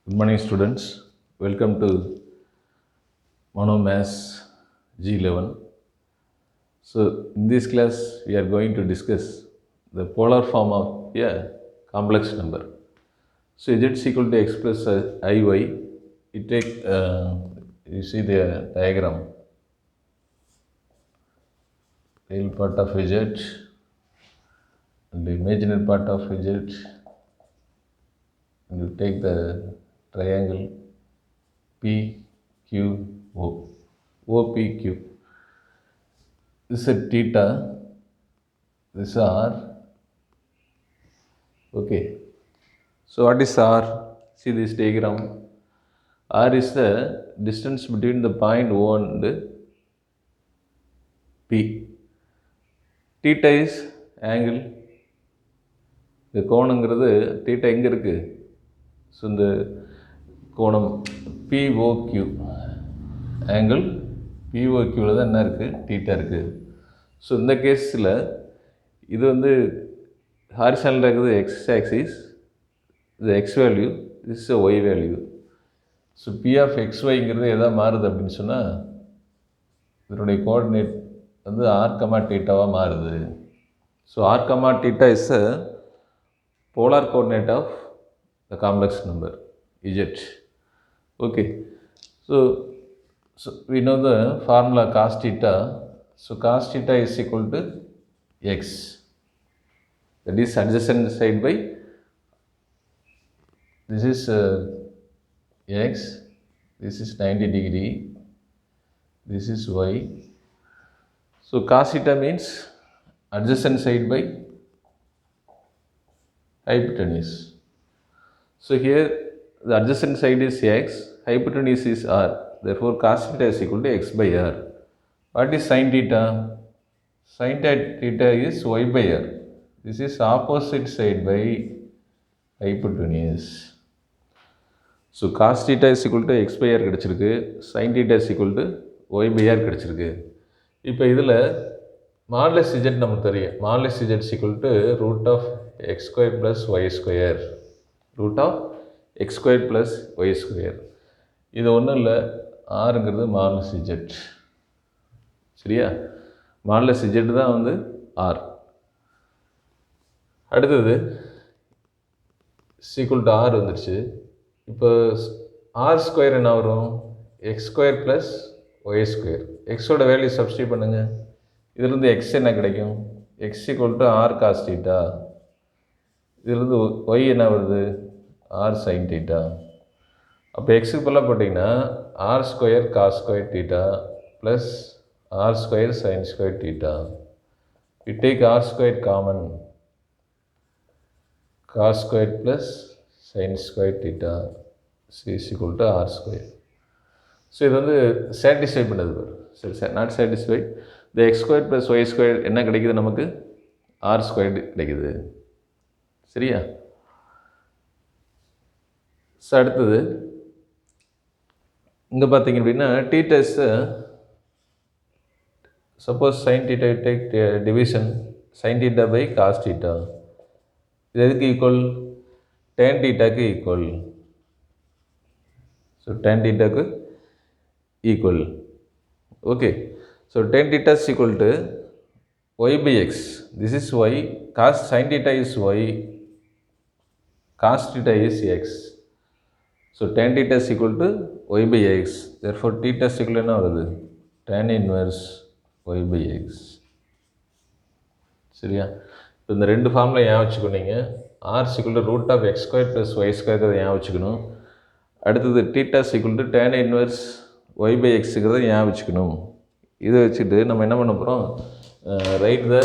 Good morning, students. Welcome to Monomass G11. So, in this class, we are going to discuss the polar form of a complex number. So, z is equal to x plus iy. You see the diagram. Real part of z and the imaginary part of z. And you take the triangle PQO. OPQ. This is theta, this is R. Okay. So what is R? See this diagram. R is the distance between the point O and P. Theta is angle. இந்த கோணங்கிறது theta எங்கே இருக்குது? So இந்த கோணம் POQ angle POQவில் தான் என்ன இருக்குது? Theta இருக்குது. So இந்த கேஸில் இது வந்து ஹாரிசான்டலாக இருக்குது எக்ஸ் ஆக்சிஸ், இது X value, this is Y value. So P of X ஒய்ங்கிறது எதாவது மாறுது அப்படின்னு சொன்னால் இதனுடைய கோஆர்டினேட் வந்து ஆர் கமா தீட்டாவாக மாறுது. So r comma theta is a polar coordinate of the complex number z. Okay, so we know the formula cos theta. So cos theta is equal to x, that is adjacent side by this is x, this is 90 degree, this is y. So cos theta means adjacent side by hypotenuse. So here the adjacent side is x, hypotenuse is r. Therefore cos theta is equal to x by r. What is sin theta? Sin theta is y by r. This is opposite side by hypotenuse. So cos theta is equal to x by r கிடச்சிருக்கு, sin theta is equal to y by r கிடச்சிருக்கு. இப்போ இதில் modulus z நமக்கு தெரியும். Modulus z is equal to root of x square plus y square. root of x square plus y square. இது ஒன்றும் இல்லை, ஆறுங்கிறது மாடுலஸ் z. சரியா? மாடுலஸ் z தான் வந்து ஆர். அடுத்தது equal to ஆர் வந்துடுச்சு. இப்போ ஆர் ஸ்கொயர் என்ன வரும்? X square plus y square. எக்ஸோட வேல்யூ சப்ஸ்டியூட் பண்ணுங்கள். இதிலிருந்து எக்ஸ் என்ன கிடைக்கும்? X equal to r cos theta. இதிலிருந்து ஒய் என்ன வருது? R sine theta. அப்போ எக்ஸுக்கு பதிலாக போட்டிங்கன்னா r square cos square theta plus r square sine square theta. We take r square common, cos square plus sine square theta is equal to r square. So இது வந்து satisfy பண்ணது. சரி, not satisfy. இந்த X square plus y square என்ன கிடைக்குது நமக்கு? R squared கிடைக்குது. சரியா? ஸோ அடுத்தது இங்கே பார்த்தீங்க அப்படின்னா theta is suppose sine theta take division sine theta by cos theta. இது எதுக்கு ஈக்குவல்? டேன் தீட்டாக்கு ஈக்குவல். ஸோ டேன் தீட்டாக்கு equal. Okay. So tan theta is equal to y by x. This is y. Cos sin theta is y. Cos theta is x. So tan theta is equal to y by x. Therefore theta is equal to என்ன வருது? tan inverse y by x. சரியா? இப்போ இந்த ரெண்டு ஃபார்மில் ஏன் வச்சுக்கணும்? r is equal to root of x square plus y square ஏன் வச்சுக்கணும்? அடுத்தது theta is equal to tan inverse y by xங்கிறத ஏன் வச்சுக்கணும்? இதை வச்சுட்டு நம்ம என்ன பண்ண போகிறோம்? Write the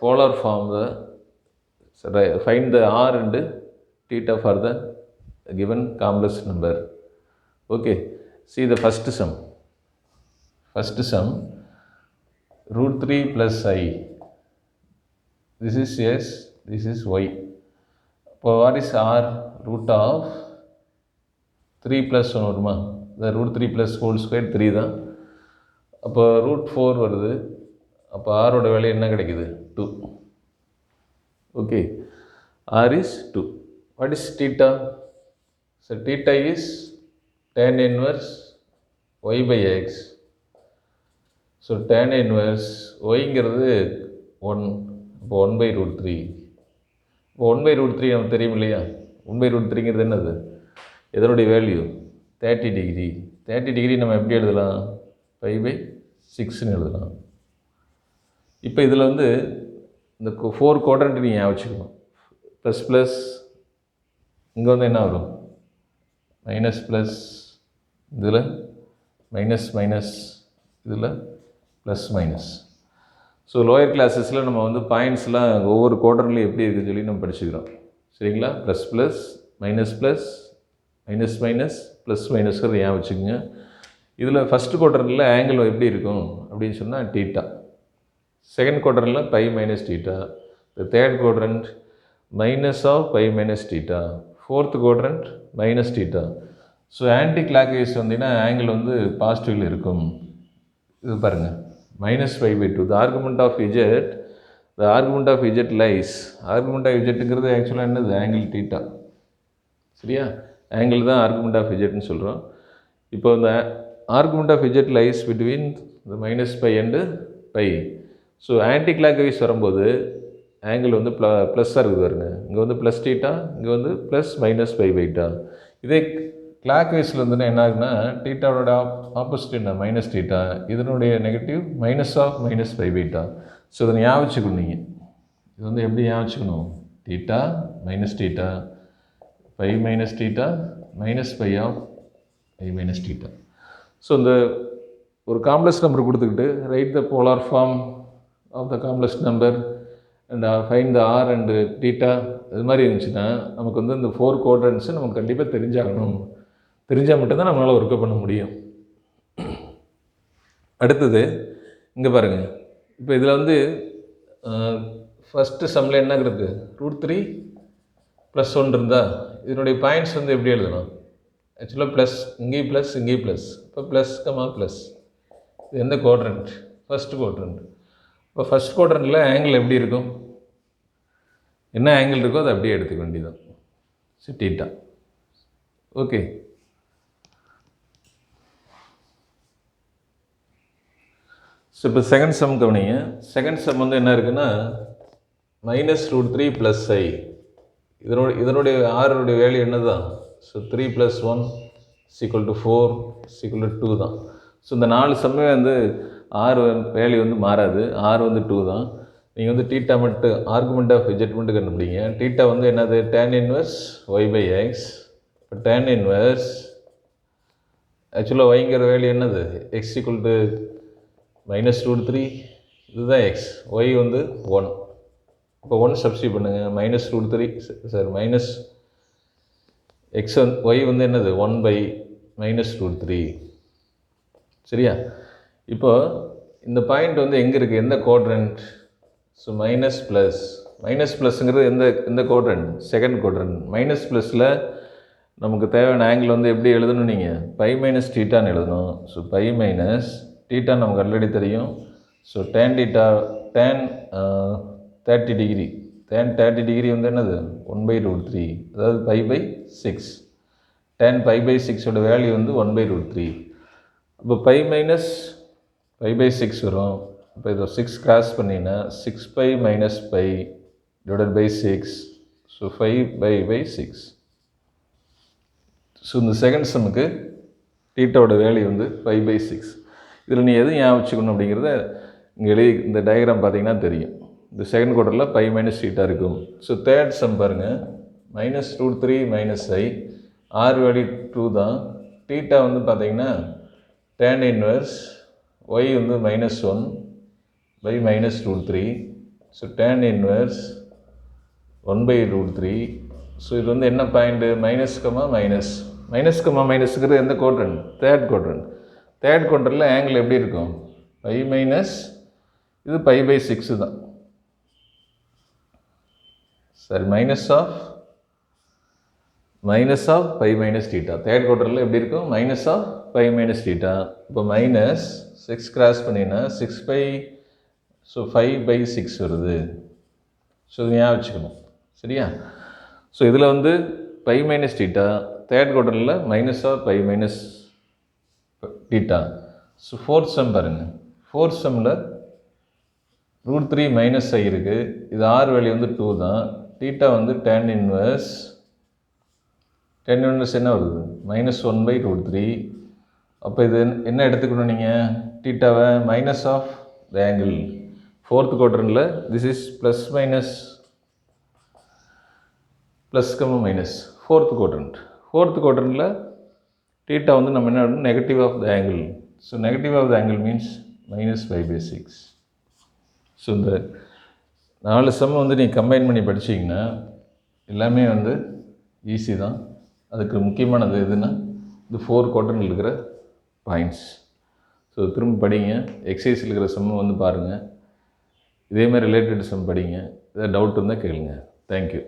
polar form, find the R and theta for the given complex number. Okay, see the first sum root 3 plus i. This is s, this is y. இப்போ what is r? root of 3 plus 1 வருமா? the root 3 plus whole square 3 தான். அப்போ root 4 வருது. அப்போ ஆரோட value என்ன கிடைக்குது? 2. Okay, r is 2. What is theta? So theta is tan inverse y by x. ஸோ tan inverse yங்கிறது 1, இப்போ 1/√3. இப்போ 1/√3 நமக்கு தெரியும் இல்லையா? 1/√3ங்கிறது என்னது? எதனுடைய வேல்யூ? 30 டிகிரி. 30 டிகிரி நம்ம எப்படி எழுதலாம்? π/6ன்னு எழுதலாம். இப்போ இதில் வந்து இந்த 4 குவாட்ரண்ட் நீங்கள் வச்சுக்கணும். ப்ளஸ் ப்ளஸ், இங்கே வந்து என்ன வரும்? மைனஸ் ப்ளஸ், இதில் மைனஸ் மைனஸ், இதில் ப்ளஸ் மைனஸ். ஸோ லோயர் கிளாஸஸில் நம்ம வந்து பாயிண்ட்ஸ்லாம் ஒவ்வொரு குவாட்ரண்ட்லையும் எப்படி இருக்குதுன்னு சொல்லி நம்ம படிச்சுக்கிறோம். சரிங்களா? Plus plus, minus plus, minus minus, plus மைனஸ்ங்கிறது ஏன் வச்சுக்கோங்க. இதில் ஃபஸ்ட்டு குவாட்ரண்ட்டில் ஆங்கிள் எப்படி இருக்கும் அப்படின்னு சொன்னால் டீட்டா. செகண்ட் குவாட்ரண்ட்டில் pi minus theta. The third quadrant minus of pi minus theta. Fourth quadrant minus theta. So anticlockwise வந்தீங்கன்னா ஆங்கிள் வந்து பாசிட்டிவில் இருக்கும். இது பாருங்கள், -5/2. The argument of z lies. Argument of zங்கிறது ஆக்சுவலாக என்னது? Angle theta. சரியா? ஆங்கிள் தான் ஆர்குமெண்ட் ஆஃப் zன்னு சொல்கிறோம். இப்போ இந்த argument of z lies between the -π and π. So anticlockwise வரும்போது ஆங்கிள் வந்து ப்ளஸ்ஸாக இருக்குது பாருங்க. இங்கே வந்து ப்ளஸ் டீட்டா, இங்கே வந்து ப்ளஸ் -π/2. இதே கிளாக் வைஸில் வந்துன்னா என்ன ஆகுனா டீட்டாவோட ஆப்போசிட் என்ன? Minus theta. இதனுடைய நெகட்டிவ் மைனஸ் ஆஃப் -π/2. ஸோ இதை ஞாபகம் வச்சுக்கணும் நீங்கள். இது வந்து எப்படி ஞாபகம் வச்சுக்கணும்? Theta minus theta, π minus theta, -π of π minus theta. So இந்த ஒரு காம்ப்ளெக்ஸ் நம்பர் கொடுத்துக்கிட்டு write the polar form of the complex number and find the R and theta, இது மாதிரி இருந்துச்சுன்னா நமக்கு வந்து இந்த 4 குவாட்ரண்ட்ஸு நமக்கு கண்டிப்பாக தெரிஞ்சாகணும். தெரிஞ்சால் மட்டும்தான் நம்மளால் ஒர்க் பண்ண முடியும். அடுத்தது இங்கே பாருங்கள். இப்போ இதில் வந்து ஃபஸ்ட்டு சம்மில் என்ன இருக்குது? √3 + 1 இருந்தால் இதனுடைய பாயிண்ட்ஸ் வந்து எப்படி எழுதணும்? ஆக்சுவலாக ப்ளஸ், இங்கேயும் ப்ளஸ், இங்கேயும் ப்ளஸ். இப்போ ப்ளஸ் கமா ப்ளஸ். இது எந்த குவாட்ரண்ட்? First quadrant. இப்போ ஃபஸ்ட் குவாட்ரண்ட்டில் ஆங்கிள் எப்படி இருக்கும்? என்ன ஆங்கிள் இருக்கோ அதை அப்படியே எடுத்துக்க வேண்டியதான். சரி, டீட்டா. ஓகே. ஸோ இப்போ செகண்ட் சம் கவனிங்க. செகண்ட் சம் வந்து என்ன இருக்குன்னா -√3 + i. இதனுடைய ஆறுடைய வேல்யூ என்ன தான்? ஸோ 3 + 1 = 4 = 2 தான். ஸோ இந்த 4 சம்மே வந்து ஆறு வேல்யூ வந்து மாறாது. ஆறு வந்து 2 தான். நீங்கள் வந்து டீட்டா மட்டும் ஆர்குமெண்ட் ஆஃப் z மட்டும் கண்டுபிடிங்க. டீட்டா வந்து என்னது? tan inverse y/x. இப்போ tan inverse ஆக்சுவலாக yங்கிற வேல்யூ என்னது? x -√3, இதுதான் x. y வந்து 1. இப்போ 1 சப்ஸ்டியூட் பண்ணுங்கள். -√3 சார் மைனஸ் x y வந்து என்னது? 1/-√3. சரியா? இப்போ இந்த பாயிண்ட் வந்து எங்கே இருக்குது? எந்த குவாட்ரண்ட்? ஸோ மைனஸ் ப்ளஸ்ங்கிறது எந்த குவாட்ரண்ட்? Second quadrant. மைனஸ் ப்ளஸில் நமக்கு தேவையான ஆங்கிள் வந்து எப்படி எழுதணும்? நீங்கள் π மைனஸ் டீட்டான்னு எழுதணும். ஸோ π மைனஸ் டீட்டா நமக்கு ஆல்ரெடி தெரியும். So tan theta tan 30 degree. tan 30 degree வந்து என்னது? 1/√3, அதாவது π/6. tan π/6ஓட வேல்யூ வந்து 1/√3. அப்போ π மைனஸ் π/6 வரும். இப்போ இதை 6 கிராஸ் பண்ணிங்கன்னா 6π - π / 6. ஸோ 5/6. ஸோ இந்த செகண்ட் சம்முக்கு டீட்டாவோட வேல்யூ வந்து 5/6. இதில் நீ எதுவும் ஞாபகம் வச்சுக்கணும் அப்படிங்கிறத இங்கே எழுதி இந்த டயக்ராம் பார்த்தீங்கன்னா தெரியும். இந்த செகண்ட் குவார்ட்டரில் π மைனஸ் டீட்டா இருக்கும். ஸோ தேர்ட் சம் பாருங்கள். -√3 - i. ஆர் வேல்யூ 2 தான். டீட்டா வந்து பார்த்தீங்கன்னா tan inverse y வந்து -1/-√3. So tan inverse 1/√3. ஸோ இது வந்து என்ன பாயிண்ட்டு? மைனஸ் கமா மைனஸ்ங்கிறது எந்த குவாட்ரண்ட்? Third quadrant. தேர்ட் குவார்ட்டரில் ஆங்கிள் எப்படி இருக்கும்? π மைனஸ், இது π/6 தான். சரி, minus of π minus theta. Third குவார்ட்டரில் எப்படி இருக்கும்? Minus of π minus theta. இப்போ மைனஸ் 6 கிராஸ் பண்ணிங்கன்னா 6π. ஸோ 5/6 வருது. ஸோ இது ஞாபகம் வச்சுக்கணும். சரியா? ஸோ இதில் வந்து பை மைனஸ் டீட்டா, தேர்ட் குவாட்ரண்டில் minus or pi minus theta. So fourth sum பாருங்கள், ஃபோர்த் சம்மில் √3 மைனஸ் ஐ இருக்குது. இது ஆர் வேல்யூ வந்து 2 தான். டீட்டா வந்து tan இன்வர்ஸ் என்ன வருது, -1/√3. அப்போ இது என்ன எடுத்துக்கணும் நீங்கள், டீட்டாவை minus of the angle. Fourth குவாட்ரண்டில் this is plus minus plus minus. Fourth குவாட்ரண்டில் டீட்டா வந்து நம்ம என்ன negative of the angle. So negative of the angle means -5/6. So இந்த 4 சம் வந்து நீங்கள் கம்பைன் பண்ணி படிச்சிங்கன்னா எல்லாமே வந்து ஈஸி தான். அதுக்கு முக்கியமானது எதுன்னா இந்த 4 குவாட்ரண்டில் இருக்கிற பாயிண்ட்ஸ். ஸோ திரும்ப படிங்க, எக்ஸசைஸில் இருக்கிற சம்மை வந்து பாருங்கள், இதேமாதிரி ரிலேட்டட் சம் படிங்க. ஏதாவது டவுட் இருந்தால் கேளுங்க. தேங்க்யூ.